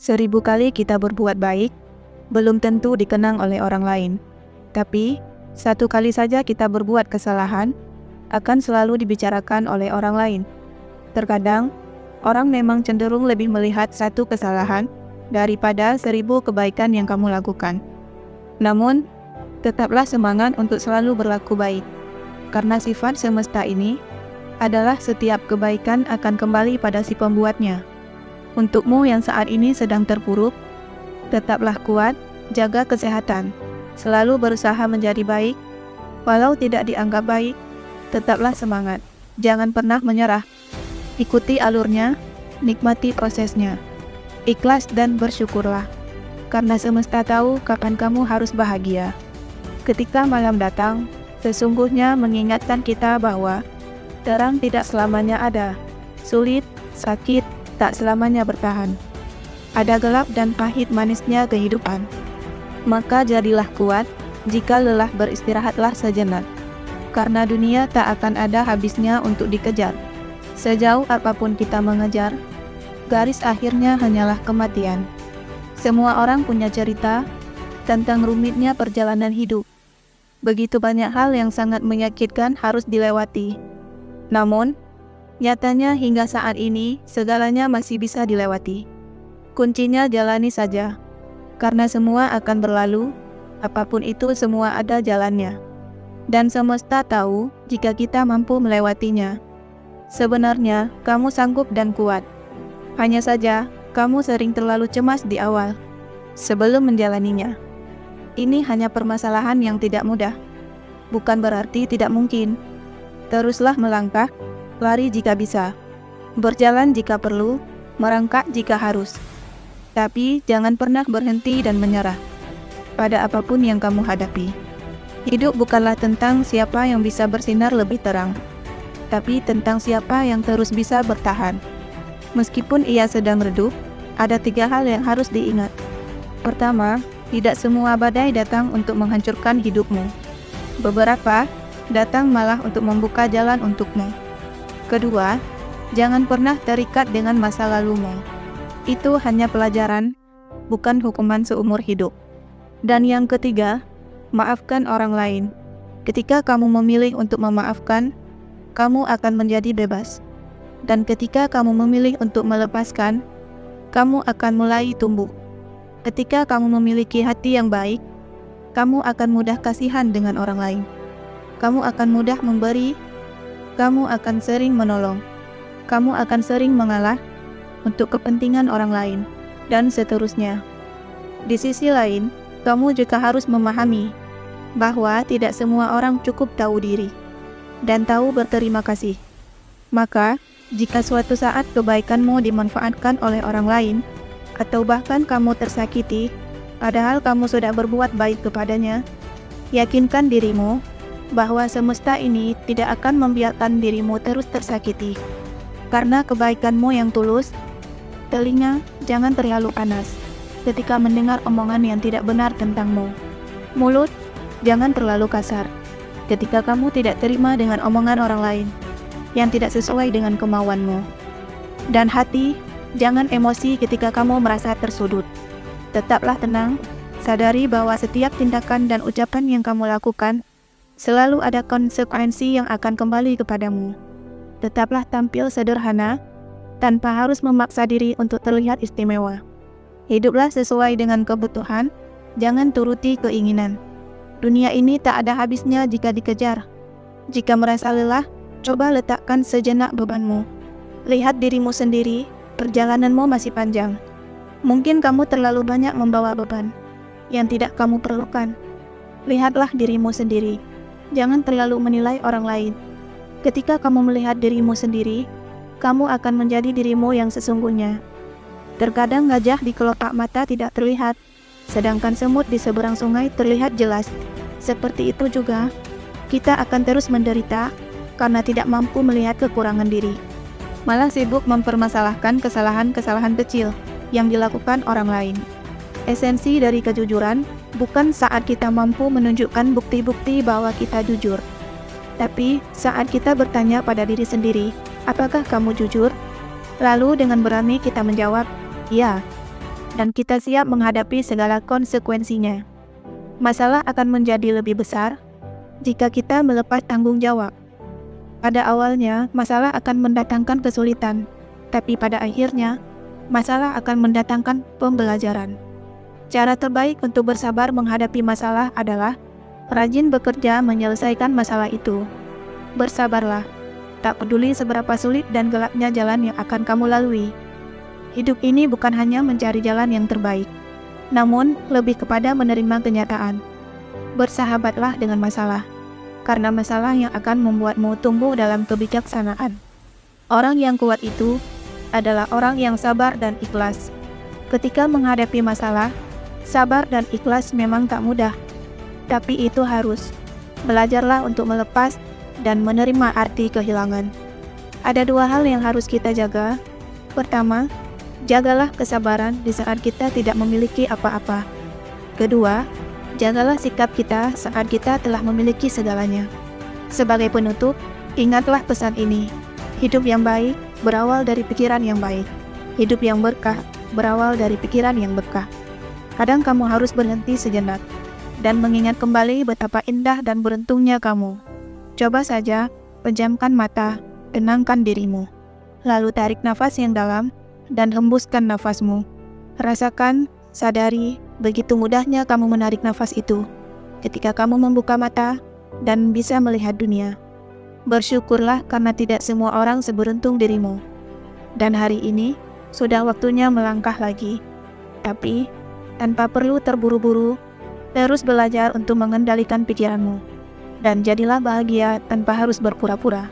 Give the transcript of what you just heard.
1000 kali kita berbuat baik, belum tentu dikenang oleh orang lain. Tapi, 1 kali saja kita berbuat kesalahan, akan selalu dibicarakan oleh orang lain. Terkadang, orang memang cenderung lebih melihat 1 kesalahan daripada 1000 kebaikan yang kamu lakukan. Namun, tetaplah semangat untuk selalu berlaku baik, karena sifat semesta ini adalah setiap kebaikan akan kembali pada si pembuatnya. Untukmu yang saat ini sedang terpuruk, tetaplah kuat, jaga kesehatan, selalu berusaha menjadi baik, walau tidak dianggap baik, tetaplah semangat, jangan pernah menyerah, ikuti alurnya, nikmati prosesnya, ikhlas dan bersyukurlah, karena semesta tahu kapan kamu harus bahagia. Ketika malam datang, sesungguhnya mengingatkan kita bahwa terang tidak selamanya ada, sulit, sakit, tak selamanya bertahan. Ada gelap dan pahit manisnya kehidupan. Maka jadilah kuat, jika lelah beristirahatlah sejenak. Karena dunia tak akan ada habisnya untuk dikejar. Sejauh apapun kita mengejar, garis akhirnya hanyalah kematian. Semua orang punya cerita tentang rumitnya perjalanan hidup. Begitu banyak hal yang sangat menyakitkan harus dilewati. Namun, nyatanya hingga saat ini, segalanya masih bisa dilewati. Kuncinya jalani saja, karena semua akan berlalu, apapun itu semua ada jalannya. Dan semesta tahu jika kita mampu melewatinya. Sebenarnya, kamu sanggup dan kuat. Hanya saja, kamu sering terlalu cemas di awal, sebelum menjalaninya. Ini hanya permasalahan yang tidak mudah, bukan berarti tidak mungkin. Teruslah melangkah, lari jika bisa, berjalan jika perlu, merangkak jika harus. Tapi jangan pernah berhenti dan menyerah pada apapun yang kamu hadapi. Hidup bukanlah tentang siapa yang bisa bersinar lebih terang, tapi tentang siapa yang terus bisa bertahan. Meskipun ia sedang redup, ada 3 hal yang harus diingat. Pertama, tidak semua badai datang untuk menghancurkan hidupmu. Beberapa datang malah untuk membuka jalan untukmu. Kedua, jangan pernah terikat dengan masa lalumu. Itu hanya pelajaran, bukan hukuman seumur hidup. Dan yang ketiga, maafkan orang lain. Ketika kamu memilih untuk memaafkan, kamu akan menjadi bebas. Dan ketika kamu memilih untuk melepaskan, kamu akan mulai tumbuh. Ketika kamu memiliki hati yang baik, kamu akan mudah kasihan dengan orang lain. Kamu akan mudah memberi, kamu akan sering menolong, kamu akan sering mengalah untuk kepentingan orang lain, dan seterusnya. Di sisi lain, kamu juga harus memahami bahwa tidak semua orang cukup tahu diri dan tahu berterima kasih. Maka, jika suatu saat kebaikanmu dimanfaatkan oleh orang lain, atau bahkan kamu tersakiti, padahal kamu sudah berbuat baik kepadanya, yakinkan dirimu bahwa semesta ini tidak akan membiarkan dirimu terus tersakiti. Karena kebaikanmu yang tulus, telinga jangan terlalu panas ketika mendengar omongan yang tidak benar tentangmu. Mulut jangan terlalu kasar ketika kamu tidak terima dengan omongan orang lain yang tidak sesuai dengan kemauanmu. Dan hati jangan emosi ketika kamu merasa tersudut. Tetaplah tenang, sadari bahwa setiap tindakan dan ucapan yang kamu lakukan selalu ada konsekuensi yang akan kembali kepadamu. Tetaplah tampil sederhana, tanpa harus memaksa diri untuk terlihat istimewa. Hiduplah sesuai dengan kebutuhan, jangan turuti keinginan. Dunia ini tak ada habisnya jika dikejar. Jika merasa lelah, coba letakkan sejenak bebanmu. Lihat dirimu sendiri, perjalananmu masih panjang. Mungkin kamu terlalu banyak membawa beban yang tidak kamu perlukan. Lihatlah dirimu sendiri. Jangan terlalu menilai orang lain. Ketika kamu melihat dirimu sendiri, kamu akan menjadi dirimu yang sesungguhnya. Terkadang gajah di kelopak mata tidak terlihat, sedangkan semut di seberang sungai terlihat jelas. Seperti itu juga, kita akan terus menderita karena tidak mampu melihat kekurangan diri. Malah sibuk mempermasalahkan kesalahan-kesalahan kecil yang dilakukan orang lain. Esensi dari kejujuran bukan saat kita mampu menunjukkan bukti-bukti bahwa kita jujur, tapi saat kita bertanya pada diri sendiri, apakah kamu jujur? Lalu dengan berani kita menjawab, ya. dan kita siap menghadapi segala konsekuensinya. Masalah akan menjadi lebih besar jika kita melepas tanggung jawab. Pada awalnya, masalah akan mendatangkan kesulitan, tapi pada akhirnya, masalah akan mendatangkan pembelajaran. Cara terbaik untuk bersabar menghadapi masalah adalah rajin bekerja menyelesaikan masalah itu. Bersabarlah, tak peduli seberapa sulit dan gelapnya jalan yang akan kamu lalui. Hidup ini bukan hanya mencari jalan yang terbaik, namun lebih kepada menerima kenyataan. Bersahabatlah dengan masalah, karena masalah yang akan membuatmu tumbuh dalam kebijaksanaan. Orang yang kuat itu adalah orang yang sabar dan ikhlas. Ketika menghadapi masalah, sabar dan ikhlas memang tak mudah, tapi itu harus. Belajarlah untuk melepas dan menerima arti kehilangan. Ada dua hal yang harus kita jaga. Pertama, jagalah kesabaran di saat kita tidak memiliki apa-apa. Kedua, jagalah sikap kita saat kita telah memiliki segalanya. Sebagai penutup, ingatlah pesan ini. Hidup yang baik berawal dari pikiran yang baik. Hidup yang berkah berawal dari pikiran yang berkah. Kadang kamu harus berhenti sejenak dan mengingat kembali betapa indah dan beruntungnya kamu. Coba saja, pejamkan mata, tenangkan dirimu. Lalu tarik nafas yang dalam dan hembuskan nafasmu. Rasakan, sadari, begitu mudahnya kamu menarik nafas itu. Ketika kamu membuka mata dan bisa melihat dunia. Bersyukurlah karena tidak semua orang seberuntung dirimu. Dan hari ini, sudah waktunya melangkah lagi. Tapi, tanpa perlu terburu-buru, terus belajar untuk mengendalikan pikiranmu. Dan jadilah bahagia tanpa harus berpura-pura.